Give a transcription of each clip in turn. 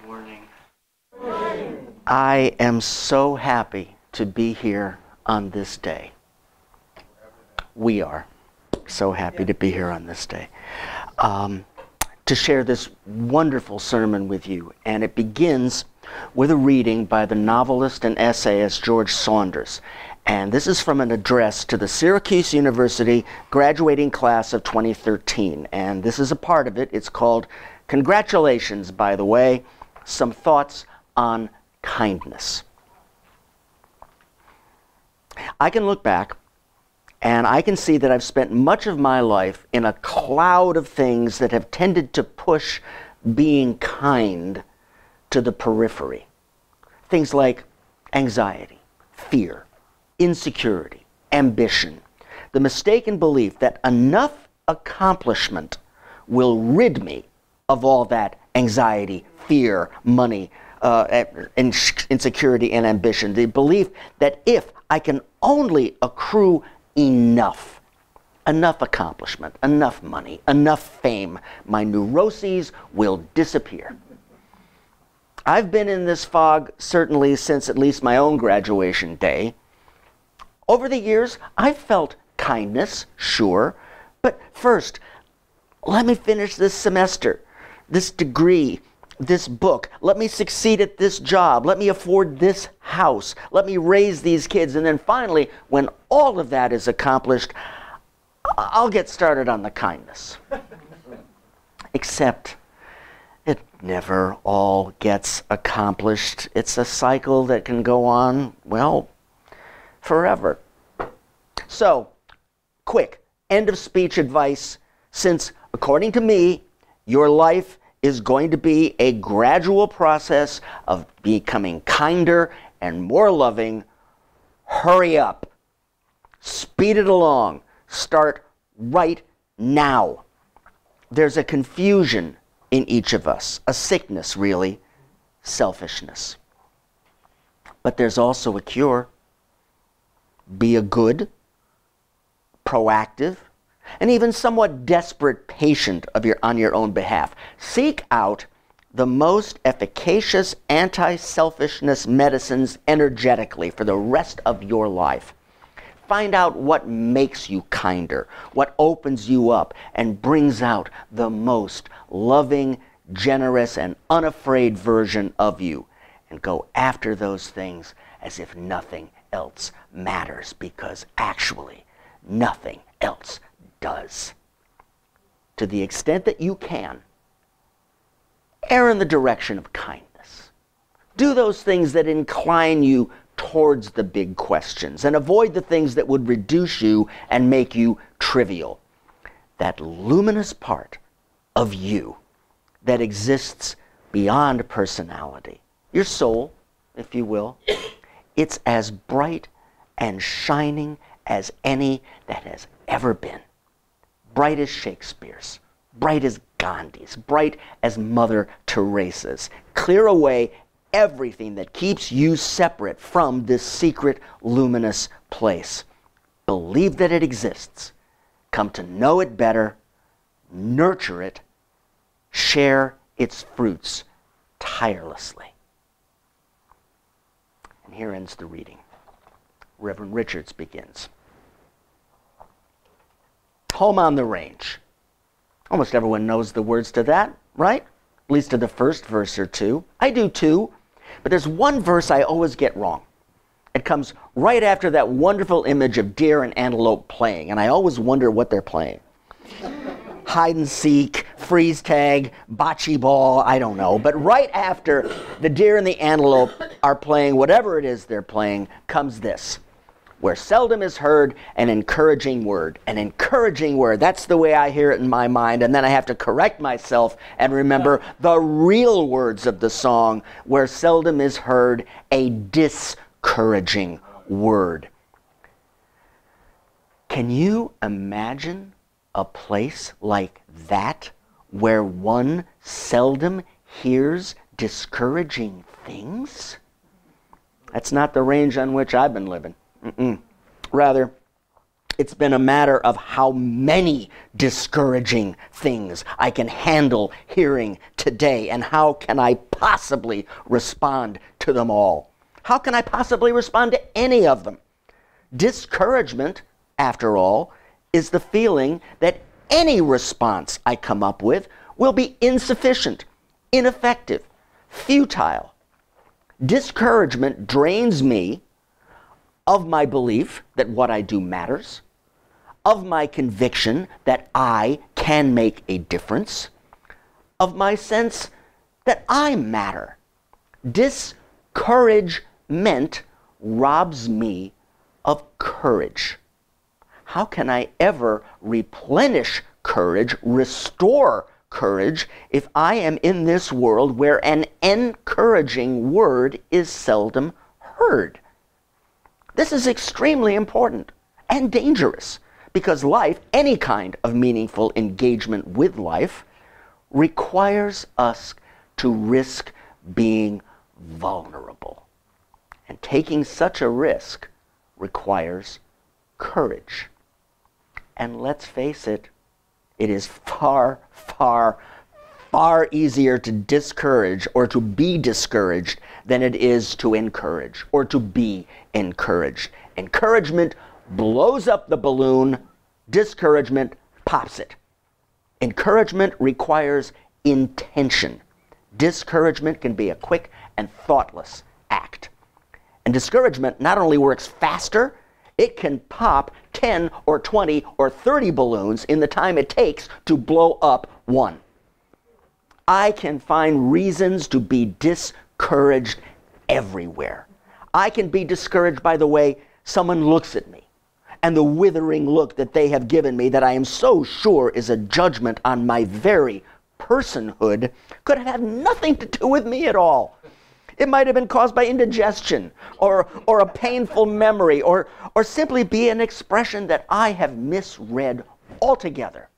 morning. I am so happy to be here on this day. We are so happy to be here on this day. To share this wonderful sermon with you. And it begins with a reading by the novelist and essayist George Saunders. And this is from an address to the Syracuse University graduating class of 2013. And this is a part of it. It's called Congratulations, by the way, Some Thoughts on Kindness. I can look back and I can see that I've spent much of my life in a cloud of things that have tended to push being kind to the periphery. Things like anxiety, fear, insecurity, ambition, the mistaken belief that enough accomplishment will rid me of all that anxiety, fear, money, insecurity, and ambition. The belief that if I can only accrue enough accomplishment, enough money, enough fame, my neuroses will disappear. I've been in this fog certainly since at least my own graduation day. Over the years, I've felt kindness, sure, but first, let me finish this semester, this degree, this book. Let me succeed at this job. Let me afford this house. Let me raise these kids. And then finally, when all of that is accomplished, I'll get started on the kindness. Except it never all gets accomplished. It's a cycle that can go on, well, forever. So, quick, end of speech advice, since according to me, your life is going to be a gradual process of becoming kinder and more loving. Hurry up. Speed it along. Start right now. There's a confusion in each of us, a sickness, really, selfishness. But there's also a cure. Be a good, proactive, and even somewhat desperate patient on your own behalf. Seek out the most efficacious anti-selfishness medicines energetically for the rest of your life. Find out what makes you kinder, what opens you up and brings out the most loving, generous, and unafraid version of you. And go after those things as if nothing else matters, because actually nothing else does. To the extent that you can, err in the direction of kindness. Do those things that incline you towards the big questions, and avoid the things that would reduce you and make you trivial. That luminous part of you that exists beyond personality, your soul, if you will, it's as bright and shining as any that has ever been. Bright as Shakespeare's, bright as Gandhi's, bright as Mother Teresa's. Clear away everything that keeps you separate from this secret, luminous place. Believe that it exists. Come to know it better, nurture it, share its fruits tirelessly. And here ends the reading. Reverend Richards begins. Home on the Range. Almost everyone knows the words to that, right? At least to the first verse or two. I do too. But there's one verse I always get wrong. It comes right after that wonderful image of deer and antelope playing, and I always wonder what they're playing. Hide and seek, freeze tag, bocce ball, I don't know. But right after the deer and the antelope are playing whatever it is they're playing, comes this. Where seldom is heard an encouraging word. An encouraging word. That's the way I hear it in my mind. And then I have to correct myself and remember the real words of the song. Where seldom is heard a discouraging word. Can you imagine a place like that where one seldom hears discouraging things? That's not the range on which I've been living. Rather, It's been a matter of how many discouraging things I can handle hearing today, and how can I possibly respond to them all? How can I possibly respond to any of them? Discouragement, after all, is the feeling that any response I come up with will be insufficient, ineffective, futile. Discouragement drains me of my belief that what I do matters, of my conviction that I can make a difference, of my sense that I matter. Dis-COURAGE-ment robs me of courage. How can I ever replenish courage, restore courage, if I am in this world where an encouraging word is seldom heard? This is extremely important and dangerous, because life, any kind of meaningful engagement with life, requires us to risk being vulnerable. And taking such a risk requires courage. And let's face it, it is far, far, far easier to discourage or to be discouraged than it is to encourage or to be encouraged. Encouragement blows up the balloon, discouragement pops it. Encouragement requires intention. Discouragement can be a quick and thoughtless act. And discouragement not only works faster, it can pop 10 or 20 or 30 balloons in the time it takes to blow up one. I can find reasons to be discouraged everywhere. I can be discouraged by the way someone looks at me, and the withering look that they have given me that I am so sure is a judgment on my very personhood could have had nothing to do with me at all. It might have been caused by indigestion or a painful memory or simply be an expression that I have misread altogether.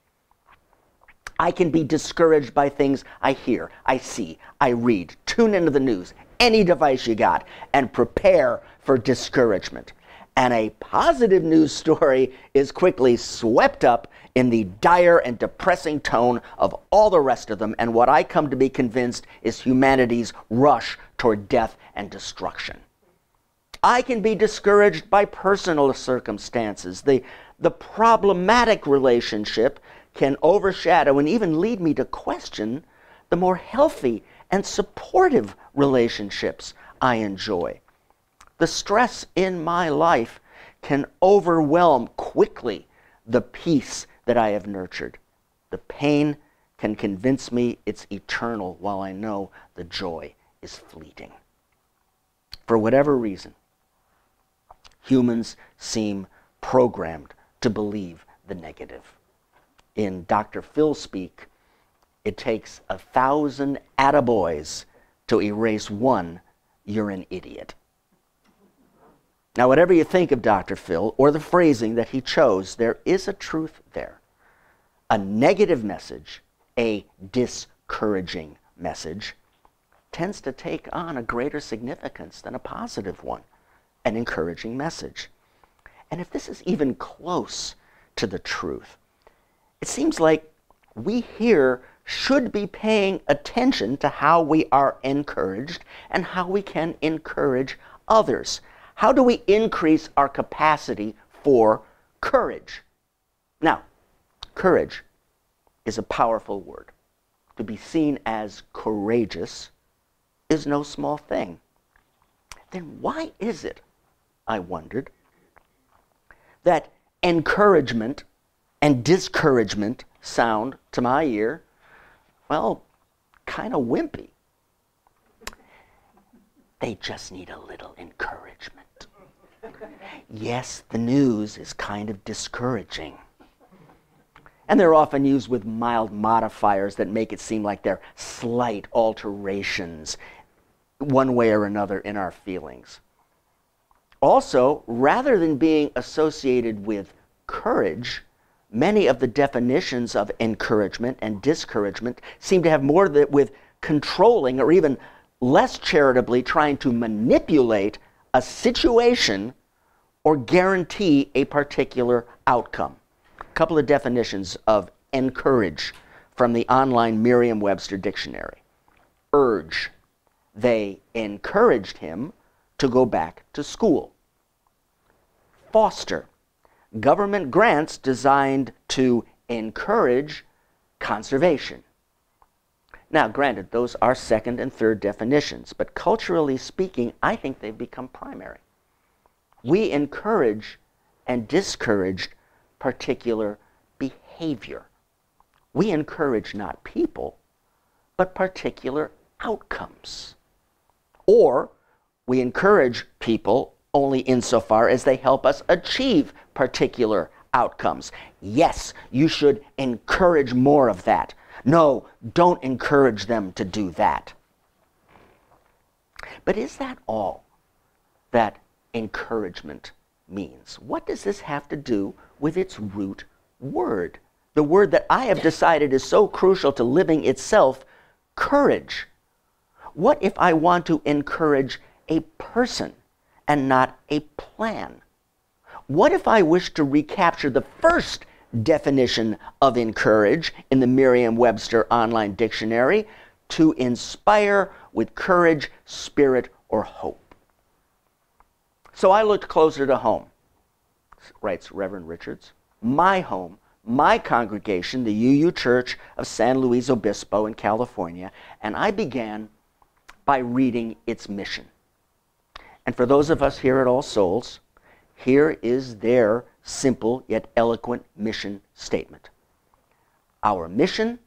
I can be discouraged by things I hear, I see, I read. Tune into the news, any device you got, and prepare for discouragement. And a positive news story is quickly swept up in the dire and depressing tone of all the rest of them, and what I come to be convinced is humanity's rush toward death and destruction. I can be discouraged by personal circumstances. The problematic relationship can overshadow and even lead me to question the more healthy and supportive relationships I enjoy. The stress in my life can overwhelm quickly the peace that I have nurtured. The pain can convince me it's eternal, while I know the joy is fleeting. For whatever reason, humans seem programmed to believe the negative. In Dr. Phil speak, it takes 1,000 attaboys to erase one, "You're an idiot." Now, whatever you think of Dr. Phil or the phrasing that he chose, there is a truth there. A negative message, a discouraging message, tends to take on a greater significance than a positive one, an encouraging message. And if this is even close to the truth, it seems like we here should be paying attention to how we are encouraged and how we can encourage others. How do we increase our capacity for courage? Now, courage is a powerful word. To be seen as courageous is no small thing. Then why is it, I wondered, that encouragement and discouragement sound, to my ear, well, kind of wimpy? They just need a little encouragement. Yes, the news is kind of discouraging. And they're often used with mild modifiers that make it seem like they're slight alterations, one way or another, in our feelings. Also, rather than being associated with courage, many of the definitions of encouragement and discouragement seem to have more with controlling, or even less charitably trying to manipulate a situation or guarantee a particular outcome. A couple of definitions of encourage from the online Merriam-Webster dictionary. Urge. They encouraged him to go back to school. Foster. Government grants designed to encourage conservation. Now, granted, those are second and third definitions, but culturally speaking, I think they've become primary. We encourage and discourage particular behavior. We encourage not people, but particular outcomes. Or we encourage people only insofar as they help us achieve particular outcomes. Yes, you should encourage more of that. No, don't encourage them to do that. But is that all that encouragement means? What does this have to do with its root word? The word that I have decided is so crucial to living itself, courage. What if I want to encourage a person and not a plan? What if I wish to recapture the first definition of encourage in the Merriam-Webster online dictionary, to inspire with courage, spirit, or hope? So I looked closer to home, writes Reverend Richards. My home, my congregation, the UU Church of San Luis Obispo in California, and I began by reading its mission. And for those of us here at All Souls, here is their simple yet eloquent mission statement. Our mission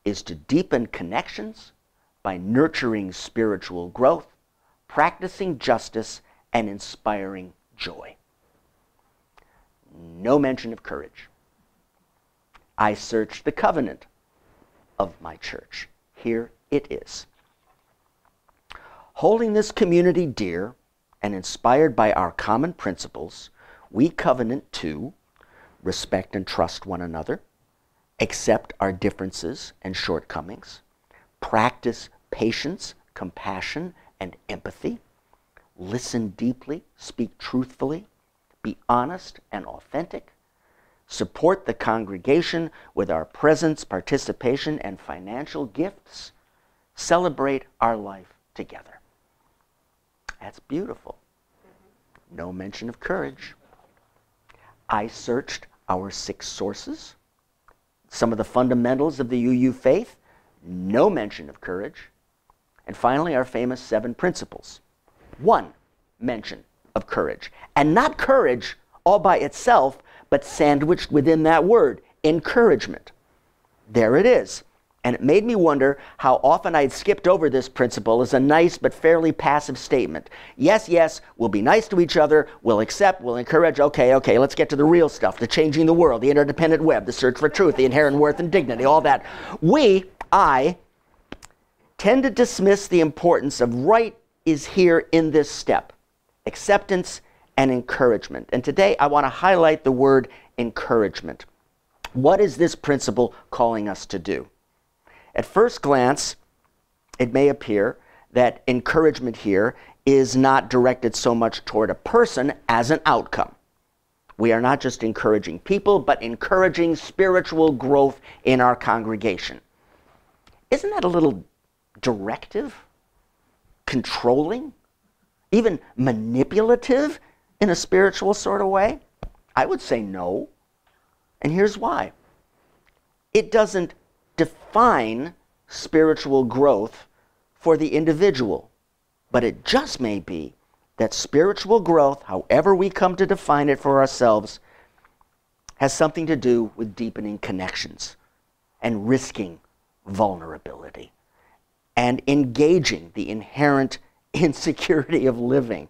is to deepen connections by nurturing spiritual growth, practicing justice, and inspiring joy. No mention of courage. I searched the covenant of my church. Here it is. Holding this community dear and inspired by our common principles, we covenant to respect and trust one another, accept our differences and shortcomings, practice patience, compassion, and empathy, listen deeply, speak truthfully, be honest and authentic, support the congregation with our presence, participation, and financial gifts, celebrate our life together. That's beautiful. No mention of courage. I searched our 6 sources, some of the fundamentals of the UU faith, no mention of courage. And finally, our famous 7 principles. 1 mention of courage. And not courage all by itself, but sandwiched within that word, encouragement. There it is. And it made me wonder how often I'd skipped over this principle as a nice but fairly passive statement. Yes, yes, we'll be nice to each other, we'll accept, we'll encourage, okay, let's get to the real stuff, the changing the world, the interdependent web, the search for truth, the inherent worth and dignity, all that. I tend to dismiss the importance of right is here in this step, acceptance and encouragement. And today I want to highlight the word encouragement. What is this principle calling us to do? At first glance, it may appear that encouragement here is not directed so much toward a person as an outcome. We are not just encouraging people, but encouraging spiritual growth in our congregation. Isn't that a little directive, controlling, even manipulative in a spiritual sort of way? I would say no. And here's why. It doesn't define spiritual growth for the individual, but it just may be that spiritual growth, however we come to define it for ourselves, has something to do with deepening connections and risking vulnerability and engaging the inherent insecurity of living,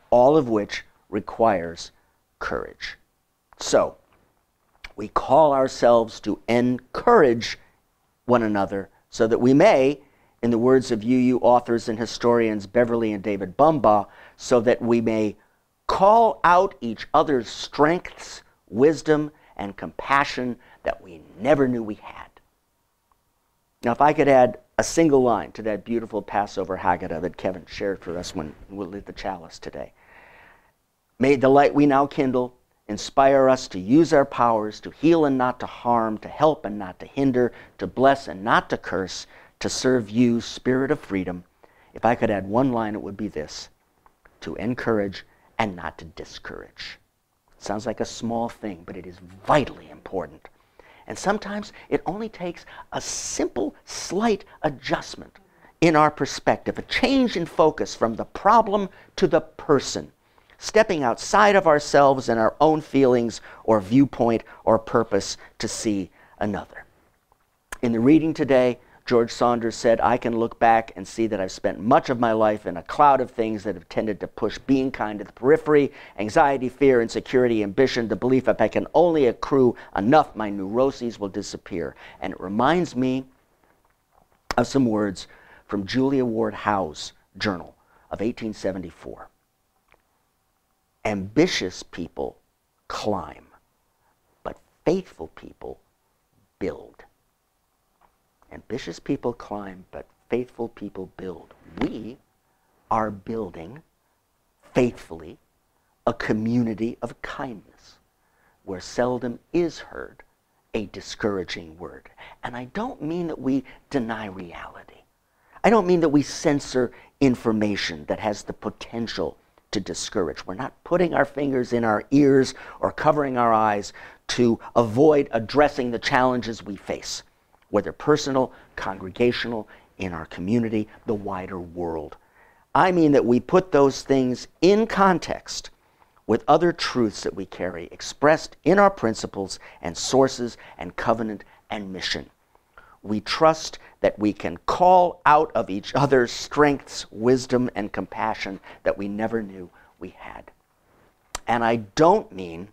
all of which requires courage. So, we call ourselves to encourage one another so that we may, in the words of UU authors and historians Beverly and David Bumbaugh, so that we may call out each other's strengths, wisdom, and compassion that we never knew we had. Now, if I could add a single line to that beautiful Passover Haggadah that Kevin shared for us when we lit the chalice today. May the light we now kindle inspire us to use our powers, to heal and not to harm, to help and not to hinder, to bless and not to curse, to serve you, Spirit of freedom. If I could add one line, it would be this: to encourage and not to discourage. It sounds like a small thing, but it is vitally important. And sometimes it only takes a simple, slight adjustment in our perspective, a change in focus from the problem to the person, stepping outside of ourselves and our own feelings or viewpoint or purpose to see another. In the reading today, George Saunders said, I can look back and see that I've spent much of my life in a cloud of things that have tended to push being kind to the periphery: anxiety, fear, insecurity, ambition, the belief if I can only accrue enough, my neuroses will disappear. And it reminds me of some words from Julia Ward Howe's journal of 1874. Ambitious people climb, but faithful people build. Ambitious people climb, but faithful people build. We are building faithfully a community of kindness where seldom is heard a discouraging word. And I don't mean that we deny reality. I don't mean that we censor information that has the potential to discourage. We're not putting our fingers in our ears or covering our eyes to avoid addressing the challenges we face, whether personal, congregational, in our community, the wider world. I mean that we put those things in context with other truths that we carry, expressed in our principles and sources and covenant and mission. We trust that we can call out of each other's strengths, wisdom, and compassion that we never knew we had. And I don't mean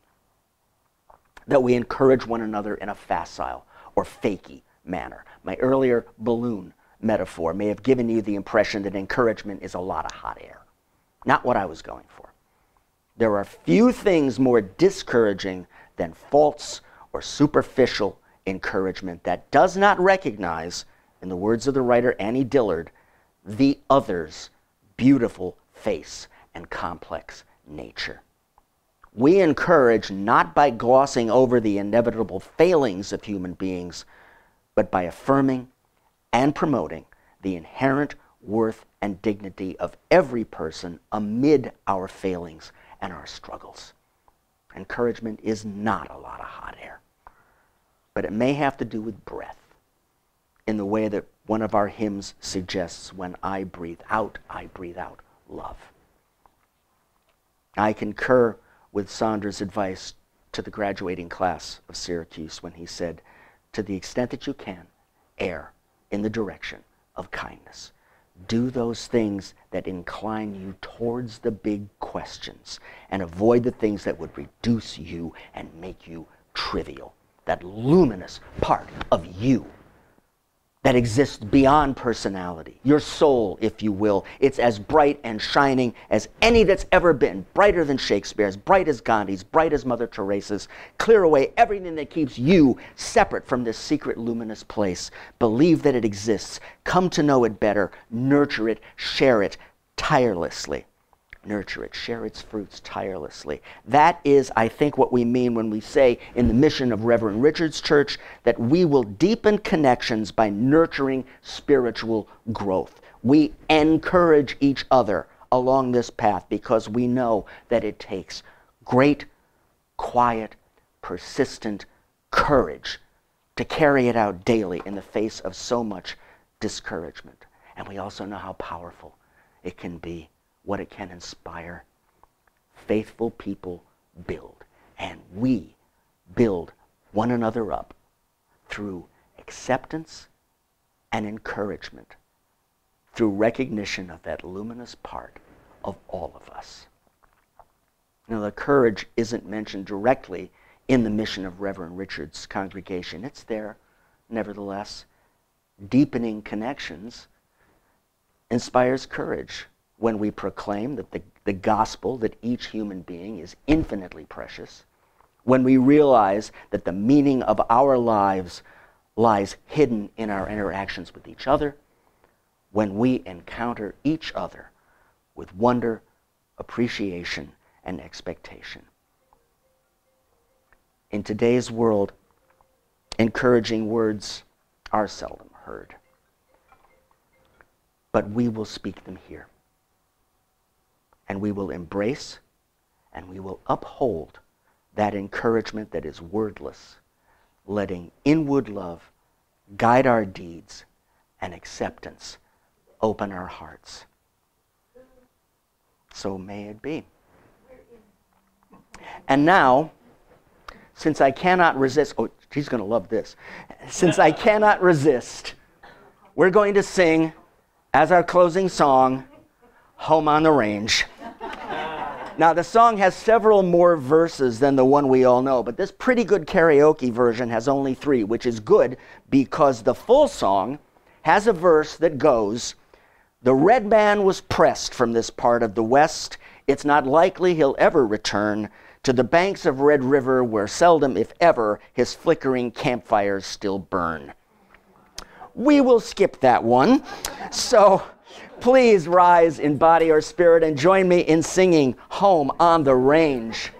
that we encourage one another in a facile or fakey manner. My earlier balloon metaphor may have given you the impression that encouragement is a lot of hot air. Not what I was going for. There are few things more discouraging than false or superficial encouragement that does not recognize, in the words of the writer Annie Dillard, the other's beautiful face and complex nature. We encourage not by glossing over the inevitable failings of human beings, but by affirming and promoting the inherent worth and dignity of every person amid our failings and our struggles. Encouragement is not a lot of hot air, but it may have to do with breath, in the way that one of our hymns suggests: when I breathe out love. I concur with Saunders' advice to the graduating class of Syracuse when he said, to the extent that you can, err in the direction of kindness. Do those things that incline you towards the big questions and avoid the things that would reduce you and make you trivial. That luminous part of you that exists beyond personality, your soul, if you will. It's as bright and shining as any that's ever been, brighter than Shakespeare's, bright as Gandhi's, bright as Mother Teresa's. Clear away everything that keeps you separate from this secret luminous place. Believe that it exists. Come to know it better. Nurture it. Share it tirelessly. Nurture it. Share its fruits tirelessly. That is, I think, what we mean when we say in the mission of Reverend Richard's church that we will deepen connections by nurturing spiritual growth. We encourage each other along this path because we know that it takes great, quiet, persistent courage to carry it out daily in the face of so much discouragement. And we also know how powerful it can be, what it can inspire. Faithful people build, and we build one another up through acceptance and encouragement, through recognition of that luminous part of all of us. Now, the courage isn't mentioned directly in the mission of Reverend Richard's congregation. It's there, nevertheless. Deepening connections inspires courage when we proclaim that the gospel, that each human being is infinitely precious, when we realize that the meaning of our lives lies hidden in our interactions with each other, when we encounter each other with wonder, appreciation, and expectation. In today's world, encouraging words are seldom heard. But we will speak them here. And we will embrace and we will uphold that encouragement that is wordless, letting inward love guide our deeds and acceptance open our hearts. So may it be. And now, since I cannot resist, oh, she's going to love this. Since I cannot resist, we're going to sing, as our closing song, Home on the Range. Now, the song has several more verses than the one we all know, but this pretty good karaoke version has only 3, which is good because the full song has a verse that goes, "The red man was pressed from this part of the West. It's not likely he'll ever return to the banks of Red River where seldom, if ever, his flickering campfires still burn." We will skip that one. So please rise in body or spirit and join me in singing Home on the Range.